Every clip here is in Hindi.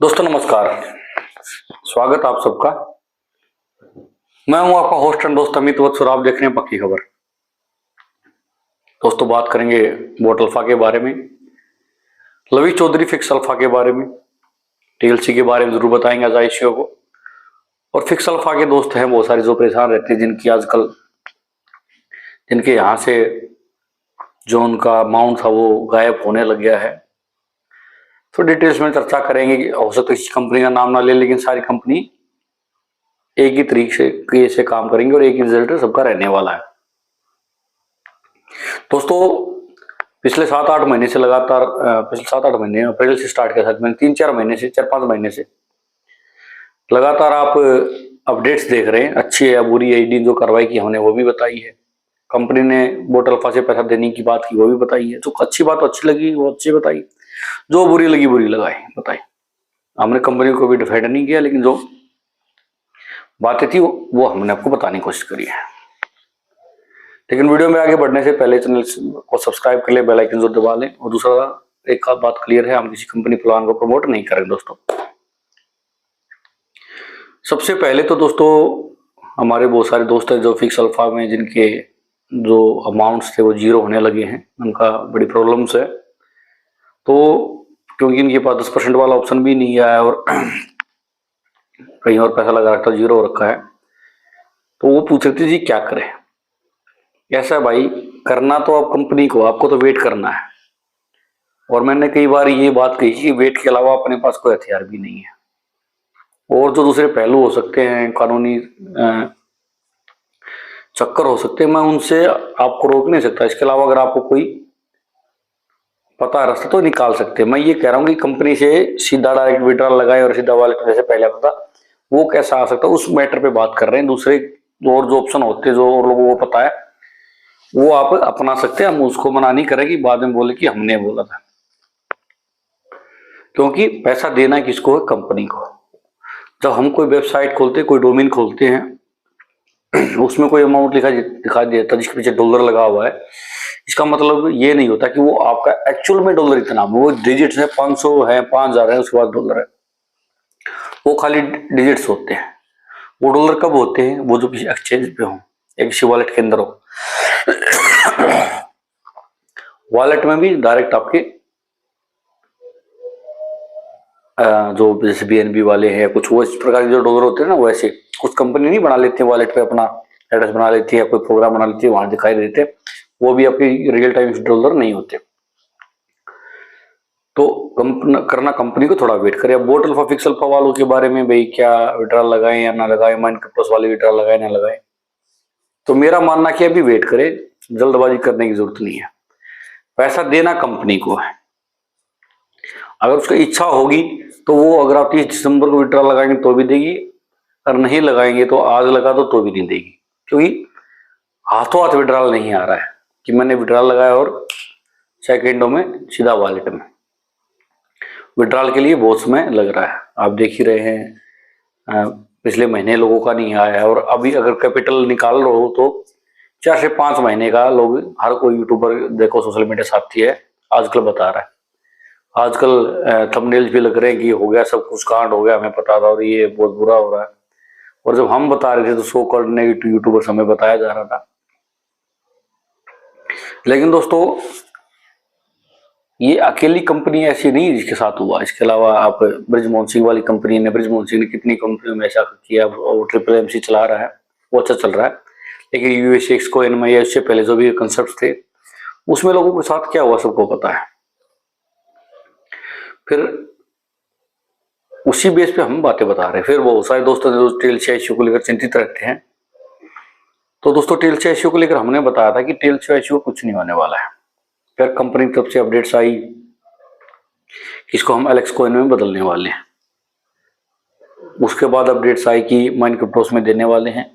दोस्तों नमस्कार। स्वागत आप सबका। मैं हूं आपका होस्ट एंड दोस्त अमित वत्सर। आप देख रहे हैं पक्की खबर। दोस्तों बात करेंगे बोट अल्फा के बारे में, लवी चौधरी फिक्स अल्फा के बारे में, टीएलसी के बारे में जरूर बताएंगे आजाइशियों को। और फिक्स अल्फा के दोस्त हैं बहुत सारे जो परेशान रहते हैं, जिनकी आजकल जिनके यहाँ से जो उनका अमाउंट था वो गायब होने लग गया है। तो डिटेल्स में चर्चा करेंगे कि हो सकता है किसी कंपनी का नाम ना ले, लेकिन सारी कंपनी एक ही तरीके से काम करेंगे और एक ही रिजल्ट सबका रहने वाला है। दोस्तों पिछले 7-8 महीने से लगातार पिछले 7-8 महीने अप्रैल से स्टार्ट किया था मैंने, 3-4 महीने से 4-5 महीने से लगातार आप अपडेट्स देख रहे हैं। अच्छी है बुरी है, ईडी जो कार्रवाई की हमने वो भी बताई है, कंपनी ने बोट अल्फा से पैसा देने की बात की वो भी बताई है। जो अच्छी बात अच्छी लगी वो अच्छी बताई, जो बुरी लगी बुरी बताई। हमने कंपनी को भी डिफेंड नहीं किया, लेकिन जो बातें थी वो हमने आपको बताने की कोशिश करी है। लेकिन वीडियो में आगे बढ़ने से पहले चैनल को सब्सक्राइब कर ले, बेल आइकन जरूर दबा लें। और दूसरा एक बात क्लियर है, हम किसी कंपनी प्लान को प्रमोट नहीं करेंगे दोस्तों। सबसे पहले तो दोस्तों हमारे बहुत सारे दोस्त हैं जो फिक्स अल्फा में जिनके जो अमाउंट्स थे वो जीरो होने लगे हैं, उनका बड़ी प्रॉब्लम्स है। तो क्योंकि इनके पास 10% वाला ऑप्शन भी नहीं आया और कहीं और पैसा लगा रखा, जीरो रखा है, तो वो पूछ रहे थे जी क्या करें। ऐसा भाई करना तो आप कंपनी को, आपको तो वेट करना है। और मैंने कई बार ये बात कही कि वेट के अलावा अपने पास कोई हथियार भी नहीं है। और जो दूसरे पहलू हो सकते हैं, कानूनी चक्कर हो सकते हैं, मैं उनसे आपको रोक नहीं सकता। इसके अलावा अगर आपको कोई पता है रास्ता तो निकाल सकते हैं। मैं ये कह रहा हूँ कि कंपनी से सीधा डायरेक्ट विड्रॉल लगाए और सीधा वॉलेट जैसे पहले पता वो कैसा आ सकता है, उस मैटर पे बात कर रहे हैं। दूसरे और जो ऑप्शन होते हैं जो और लोगों को पता है वो आप अपना सकते हैं। हम उसको मना नहीं करें कि बाद में बोले कि हमने बोला था, क्योंकि पैसा देना किसको है, कंपनी को। जब हम कोई वेबसाइट खोलते कोई डोमेन खोलते हैं उसमें कोई अमाउंट दिखाई देता है जिसके पीछे डॉलर लगा हुआ है, इसका मतलब ये नहीं होता कि वो आपका एक्चुअल में डॉलर इतना, वो डिजिट्स है, 500 है, 5000 है, उसके बाद डॉलर है, वो खाली डिजिट्स होते हैं। वो डॉलर कब होते हैं, वो जो किसी एक्सचेंज पे हो या किसी वॉलेट के अंदर हो। वॉलेट में भी डायरेक्ट आपके जो जैसे बीएनबी वाले हैं कुछ वो इस प्रकार के जो डॉलर होते हैं ना, वैसे कुछ कंपनी नहीं बना लेती है वॉलेट पे अपना एड्रेस बना लेती है, कोई प्रोग्राम बना लेती है, वहां दिखाई देते हैं, वो भी आपके रियल टाइम डॉलर नहीं होते। तो करना कंपनी को थोड़ा वेट करें। अब बोट अल्फा फिक्स अल्फा वालों के बारे में भाई क्या विड्रॉल लगाएं या ना लगाएं, माइंड क्रिप्टोस वाले विड्रॉल लगाएं ना लगाएं, तो मेरा मानना कि अभी वेट करें, जल्दबाजी करने की जरूरत नहीं है। पैसा देना कंपनी को है, अगर उसकी इच्छा होगी तो वो अगर आप 30 दिसंबर को विड्रॉल लगाएंगे तो भी देगी, और नहीं लगाएंगे तो आज लगा तो भी नहीं देगी। क्योंकि हाथों हाथ विड्रॉल नहीं आ रहा है कि मैंने विड्रॉल लगाया और सेकेंडों में सीधा वॉलेट में। विड्रॉल के लिए बहुत समय लग रहा है, आप देख ही रहे हैं। पिछले महीने लोगों का नहीं आया है, और अभी अगर कैपिटल निकाल रहे हो तो 4 से 5 महीने का लोग, हर कोई यूट्यूबर देखो सोशल मीडिया साथी है आजकल बता रहा है। आजकल थंबनेल्स भी लग रहे हैं कि हो गया सब कुछ, कांड हो गया, हमें पता था और ये बहुत बुरा हो रहा है। और जब हम बता रहे थे तो सो कॉल्ड नेगेटिव यूट्यूबर्स हमें बताया जा रहा था। लेकिन दोस्तों ये अकेली कंपनी ऐसी नहीं जिसके साथ हुआ, इसके अलावा आप ब्रिजमोहन सिंह वाली कंपनी ने, ब्रिजमोहन सिंह ने कितनी कंपनियों में ऐसा किया, वो ट्रिपल चला रहा है, वो अच्छा चल रहा है। लेकिन यूएसएक्स को एनएमआई उससे पहले जो भी कंसेप्ट थे उसमें लोगों के साथ क्या हुआ सबको पता है। फिर उसी बेस पे हम बातें बता रहे हैं। फिर बहुत सारे दोस्तों जो टीएलसी इश्यू को लेकर चिंतित रहते हैं, तो दोस्तों टीएलसी इश्यू को लेकर हमने बताया था कि टीएलसी इश्यू कुछ नहीं होने वाला है। फिर कंपनी की तरफ से अपडेट्स आई कि इसको हम एलेक्स कॉइन में बदलने वाले हैं। उसके बाद अपडेट्स आई कि माइन क्रिप्टोस में देने वाले हैं।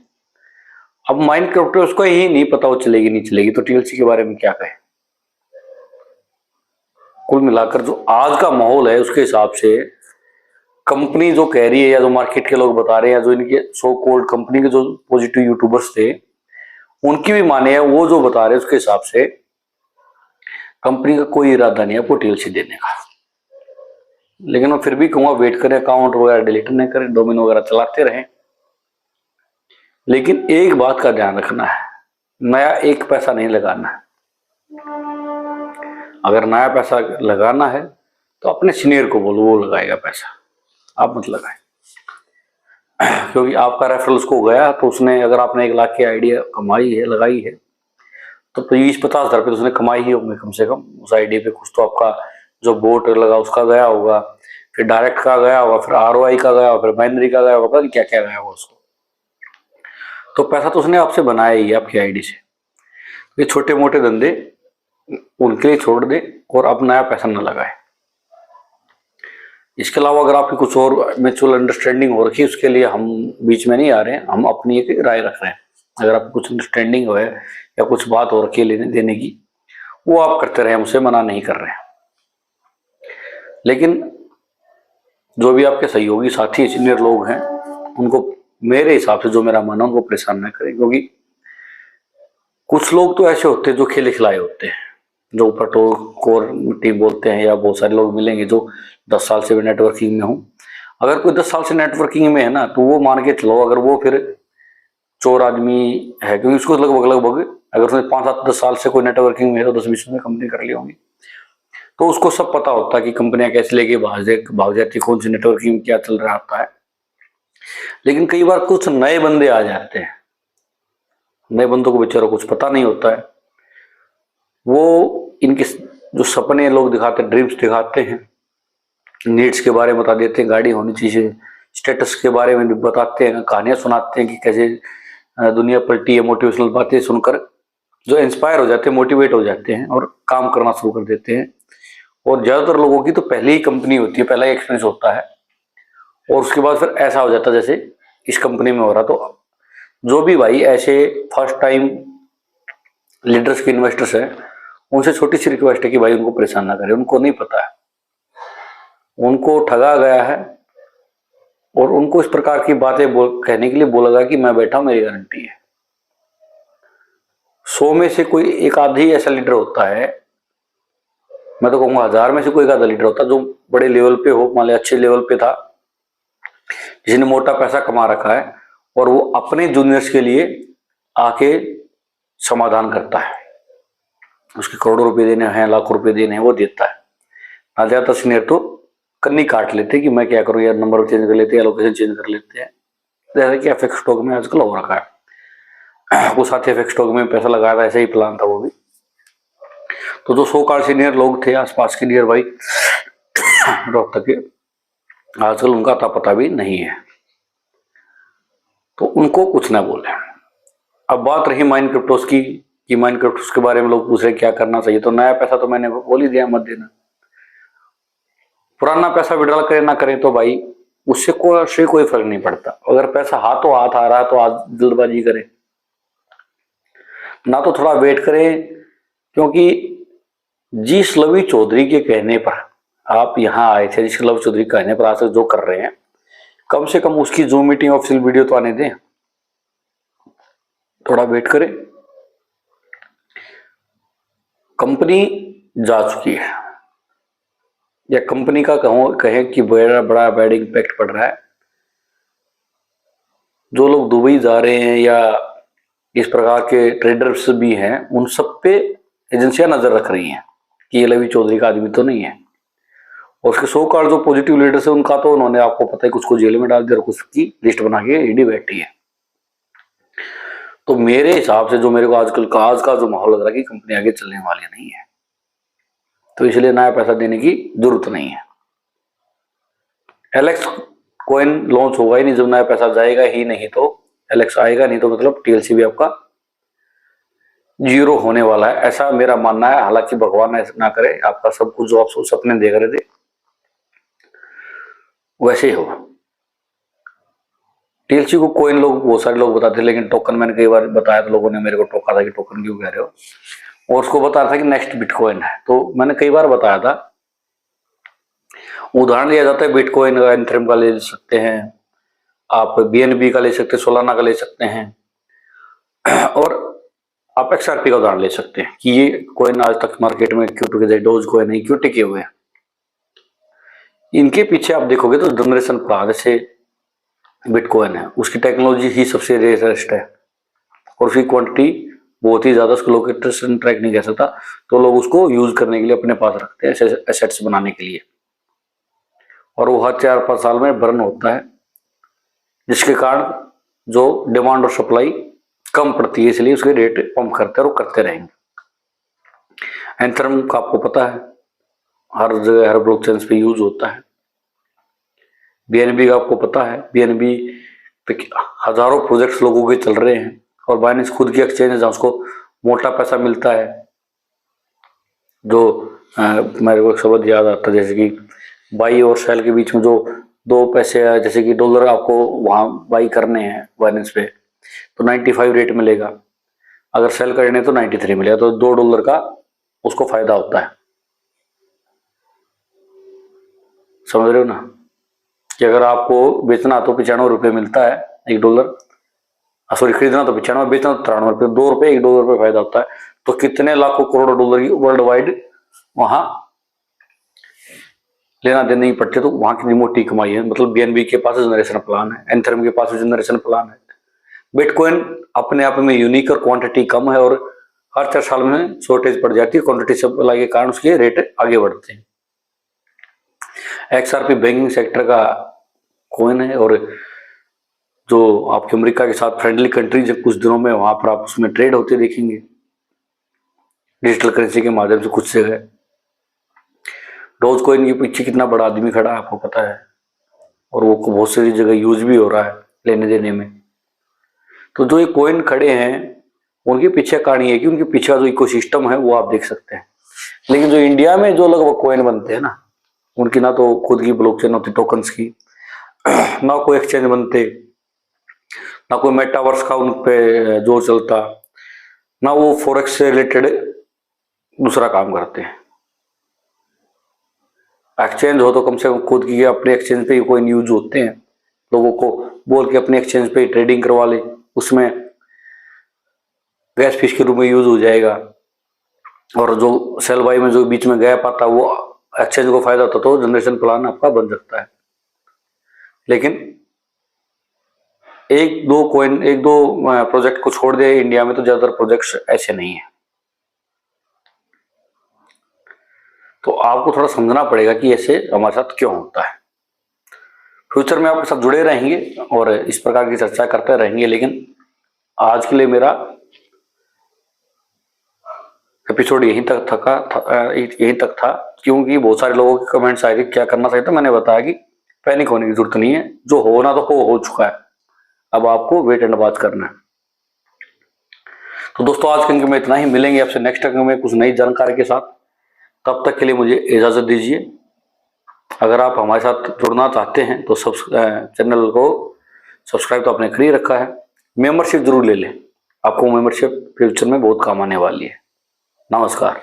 अब माइन क्रिप्टोस को ही नहीं पता वो चलेगी नहीं चलेगी, तो टीएलसी के बारे में क्या कहें। कुल मिलाकर जो आज का माहौल है उसके हिसाब से कंपनी जो कह रही है या जो मार्केट के लोग बता रहे हैं, जो इनके सो कॉल्ड कंपनी के जो पॉजिटिव यूट्यूबर्स थे उनकी भी माने हैं, वो जो बता रहे हैं उसके हिसाब से कंपनी का कोई इरादा नहीं है आपको टीएलसी देने का। लेकिन मैं फिर भी कहूँगा वेट करें, अकाउंट वगैरह डिलीट नहीं करें, डोमेन वगैरह चलाते रहें। लेकिन एक बात का ध्यान रखना है, नया एक पैसा नहीं लगाना है। अगर नया पैसा लगाना है तो अपने सीनियर को बोलो, वो लगाएगा पैसा, आप मत लगाएं। क्योंकि आपका रेफरल उसको गया तो उसने, अगर आपने 1 लाख की आइडिया कमाई है, लगाई है, तो 20-50 हज़ार रुपये तो उसने कमाई ही होंगे कम से कम। उस आइडिया पे कुछ तो आपका जो बोट लगा उसका गया होगा, फिर डायरेक्ट का गया होगा, फिर ROI का गया होगा, फिर बाइनरी का गया होगा, पता नहीं क्या क्या गया होगा उसको। तो पैसा तो उसने आपसे बनाया ही आपकी आईडी से। ये छोटे मोटे धंधे उनके लिए छोड़ दे और अब नया पैसा न लगाए। इसके अलावा अगर आपकी कुछ और म्यूचुअल अंडरस्टैंडिंग हो रखी है, उसके लिए हम बीच में नहीं आ रहे हैं, हम अपनी एक राय रख रहे हैं। अगर आपको कुछ अंडरस्टैंडिंग हो या कुछ बात हो रखी है लेने देने की, वो आप करते रहे, हम उसे मना नहीं कर रहे हैं। लेकिन जो भी आपके सहयोगी साथी सीनियर लोग हैं, उनको मेरे हिसाब से जो मेरा मानना, उनको परेशान न करें। क्योंकि कुछ लोग तो ऐसे होते हैं जो खेले खिलाए होते हैं, जो ऊपर कोर टीम बोलते हैं, या बहुत सारे लोग मिलेंगे जो 10 साल से भी नेटवर्किंग में हूँ। अगर कोई 10 साल से नेटवर्किंग में है ना, तो वो मान के चलो, अगर वो फिर चोर आदमी है, क्योंकि उसको लगभग अगर उसने 5-7-10 साल से कोई नेटवर्किंग में है तो 10-20 में कंपनी कर ली होंगी, तो उसको सब पता होता है कि कंपनियां कैसे लेके भाग जाती, कौन सी नेटवर्किंग में क्या चल रहा होता है। लेकिन कई बार कुछ नए बंदे आ जाते हैं, नए बंदों को बेचारों कुछ पता नहीं होता है। वो इनके जो सपने लोग दिखाते हैं, ड्रीम्स दिखाते हैं, नीड्स के बारे में बता देते हैं, गाड़ी होनी चाहिए, स्टेटस के बारे में भी बताते हैं, कहानियां सुनाते हैं कि कैसे दुनिया पलटी है, मोटिवेशनल बातें सुनकर जो इंस्पायर हो जाते हैं, मोटिवेट हो जाते हैं और काम करना शुरू कर देते हैं। और ज्यादातर लोगों की तो पहले ही कंपनी होती है, पहला ही एक्सपीरियंस होता है, और उसके बाद फिर ऐसा हो जाता है जैसे इस कंपनी में हो रहा। तो जो भी भाई ऐसे फर्स्ट टाइम लीडर्स के इन्वेस्टर्स हैं, उनसे छोटी सी रिक्वेस्ट है कि भाई उनको परेशान ना करें। उनको नहीं पता है, उनको ठगा गया है, और उनको इस प्रकार की बातें कहने के लिए बोला गया कि मैं बैठा हूं, मेरी गारंटी है। 100 में से कोई एक आध ही ऐसा लीडर होता है, मैं तो कहूंगा 1000 में से कोई एक आधा लीडर होता है जो बड़े लेवल पे हो, मान लिया अच्छे लेवल पे था, जिसने मोटा पैसा कमा रखा है, और वो अपने जूनियर्स के लिए आके समाधान करता है। उसके करोड़ों रुपए देने हैं, लाखों रुपए देने हैं, वो देता है। ना ज्यादा सीनियर तो कन्नी काट लेते कि मैं क्या करूं यार, नंबर चेंज कर लेते हैं, लोकेशन चेंज कर लेते हैं, जैसे कि एफएक्स स्टॉक में आजकल हो रखा है। वो साथ एफएक्स स्टॉक में पैसा लगाया था, ऐसा ही प्लान था वो भी। तो जो 100 कार सीनियर लोग थे आसपास के नियर बाई रोहतक के, आजकल उनका अता पता भी नहीं है, तो उनको कुछ ना बोले। अब बात रही माइन क्रिप्टोस की, कि माइन क्रिप्टोस के बारे में लोग पूछ रहे क्या करना चाहिए। तो नया पैसा तो मैंने बोल ही दिया, मत देना। पुराना पैसा विड्रॉल करें ना करें तो भाई उससे कोई फर्क नहीं पड़ता। अगर पैसा हाथों हाथ आ रहा है तो आज जल्दबाजी करें ना, तो थोड़ा वेट करें। क्योंकि जिस लवी चौधरी के कहने पर आप यहाँ आए थे, जिस लवी चौधरी के कहने पर आज जो कर रहे हैं, कम से कम उसकी जूम मीटिंग ऑफिशियल वीडियो तो आने दें। थोड़ा वेट करें। कंपनी जा चुकी है, या कंपनी का कहें कि बड़ा बैड इम्पैक्ट पड़ रहा है। जो लोग दुबई जा रहे हैं या इस प्रकार के ट्रेडर्स भी हैं, उन सब पे एजेंसियां नजर रख रही हैं कि ये लवी चौधरी का आदमी तो नहीं है। और उसके 100 कार जो पॉजिटिव लीडर्स है, उनका तो उन्होंने आपको पता है कुछ को जेल में डाल दिया और कुछ की लिस्ट बना के ईडी बैठी है। तो मेरे हिसाब से जो मेरे को आजकल का आज का जो माहौल लग रहा है कि कंपनी आगे चलने वाली नहीं है, तो इसलिए नया पैसा देने की जरूरत नहीं है। एलेक्स कॉइन लॉन्च होगा ही नहीं जब नया पैसा जाएगा ही नहीं, तो एलेक्स आएगा नहीं, तो मतलब टीएलसी भी आपका जीरो होने वाला है, ऐसा मेरा मानना है। हालांकि भगवान ऐसा ना करे, आपका सब कुछ जो आप सपने देख रहे थे वैसे ही हो। टीएलसी को कॉइन लोग बहुत सारे लोग बताते, लेकिन टोकन मैंने कई बार बताया तो लोगों ने मेरे को टोका था कि टोकन क्यों कह रहे हो, और उसको बताया था कि नेक्स्ट बिटकॉइन है। तो मैंने कई बार बताया था, उदाहरण लिया जाता है बिटकॉइन का, इथेरियम का ले सकते हैं आप, बीएनबी का ले सकते हैं, सोलाना का ले सकते हैं, और आप एक्सआरपी का उदाहरण ले सकते हैं कि ये कॉइन आज तक मार्केट में क्यों टिके, डोज कॉइन नहीं क्यों टिके हुए हैं। इनके पीछे आप देखोगे तो जनरेशन प्लान जैसे बिटकॉइन है, उसकी टेक्नोलॉजी ही सबसे रेयरेस्ट है और उसकी क्वांटिटी बहुत ही ज्यादा, उसको लोकेशन ट्रैक नहीं कह सकता, तो लोग उसको यूज करने के लिए अपने पास रखते हैं एसेट्स बनाने के लिए, और वो हर 4-5 साल में बर्न होता है, जिसके कारण जो डिमांड और सप्लाई कम पड़ती है, इसलिए उसके रेट पंप करते हैं और करते रहेंगे। एंथरम का आपको पता है हर जगह हर ब्लॉकचेन पे यूज होता है। बीएनबी का आपको पता है, बीएनबी पे हजारों प्रोजेक्ट्स लोगों के चल रहे हैं और बाइनेंस खुद की एक्सचेंज है जहाँ उसको मोटा पैसा मिलता है। जो मेरे को एक शब्द याद आता है, जैसे कि बाई और सेल के बीच में जो 2 पैसे है, जैसे कि डॉलर आपको वहां बाई करने हैं बाइनेंस पे तो 95 रेट मिलेगा, अगर सेल करने तो 93 मिलेगा, तो $2 का उसको फायदा होता है। समझ रहे हो ना, कि अगर आपको बेचना तो 95 रुपये मिलता है $1, सॉरी खरीदना तो 95, बेचना तो 93 रुपये, $2 $1 पे फायदा होता है। तो कितने लाखों करोड़ों डॉलर की वर्ल्ड वाइड वहां लेना देना नहीं पड़ते, तो वहां की मोटी कमाई है। मतलब बीएनबी के पास जनरेशन प्लान है, एंथरम के पास जनरेशन प्लान है। बिटकॉइन अपने आप में यूनिक और क्वांटिटी कम है और हर 4 साल में शॉर्टेज पड़ जाती है, क्वांटिटी सप्लाई के कारण उसके रेट आगे बढ़ते हैं। एक्सआरपी बैंकिंग सेक्टर का कॉइन है और जो आपके अमेरिका के साथ फ्रेंडली कंट्रीज है कुछ दिनों में, वहां पर आप उसमें ट्रेड होते देखेंगे डिजिटल करेंसी के माध्यम से कुछ जगह। डोज कॉइन के पीछे कितना बड़ा आदमी खड़ा है आपको पता है, और वो बहुत सारी जगह यूज भी हो रहा है लेने देने में। तो जो ये कॉइन खड़े हैं उनके पीछे कहानी है कि उनके पीछे जो इकोसिस्टम है वो आप देख सकते हैं। लेकिन जो इंडिया में जो लोग कॉइन बनते हैं ना, उनकी ना तो खुद की ब्लॉकचेन होती टोकन्स की, ना कोई एक्सचेंज बनते, ना कोई मेटावर्स का उन पे जो चलता, ना वो फॉरेक्स से रिलेटेड दूसरा काम करते हैं। एक्सचेंज हो तो कम से कम खुद की अपने एक्सचेंज पे कोई न्यूज होते हैं, लोगों को बोल के अपने एक्सचेंज पे ट्रेडिंग करवा ले, उसमें गैस फीस के रूप में यूज हो जाएगा। और जो सेल बाई में जो बीच में गैप आता वो एक्सचेंज को फायदा होता, तो जनरेशन प्लान आपका बन सकता है। लेकिन एक दो प्रोजेक्ट को छोड़ दे इंडिया में तो ज्यादातर प्रोजेक्ट्स ऐसे नहीं है। तो आपको थोड़ा समझना पड़ेगा कि ऐसे हमारे साथ क्यों होता है। फ्यूचर में आपके साथ जुड़े रहेंगे और इस प्रकार की चर्चा करते रहेंगे, लेकिन आज के लिए मेरा एपिसोड यहीं तक था, क्योंकि बहुत सारे लोगों के कमेंट्स आए थे क्या करना चाहिए, तो मैंने बताया कि पैनिक होने की जरूरत नहीं है, जो होना तो हो चुका है, अब आपको वेट एंड वॉच करना है। तो दोस्तों आज के अंक में इतना ही, मिलेंगे आपसे नेक्स्ट अंक में कुछ नई जानकारी के साथ। तब तक के लिए मुझे इजाजत दीजिए। अगर आप हमारे साथ जुड़ना चाहते हैं तो चैनल को सब्सक्राइब तो आपने कर ही रखा है, मेंबरशिप जरूर ले लें, आपको मेंबरशिप फ्यूचर में बहुत काम आने वाली है। नमस्कार।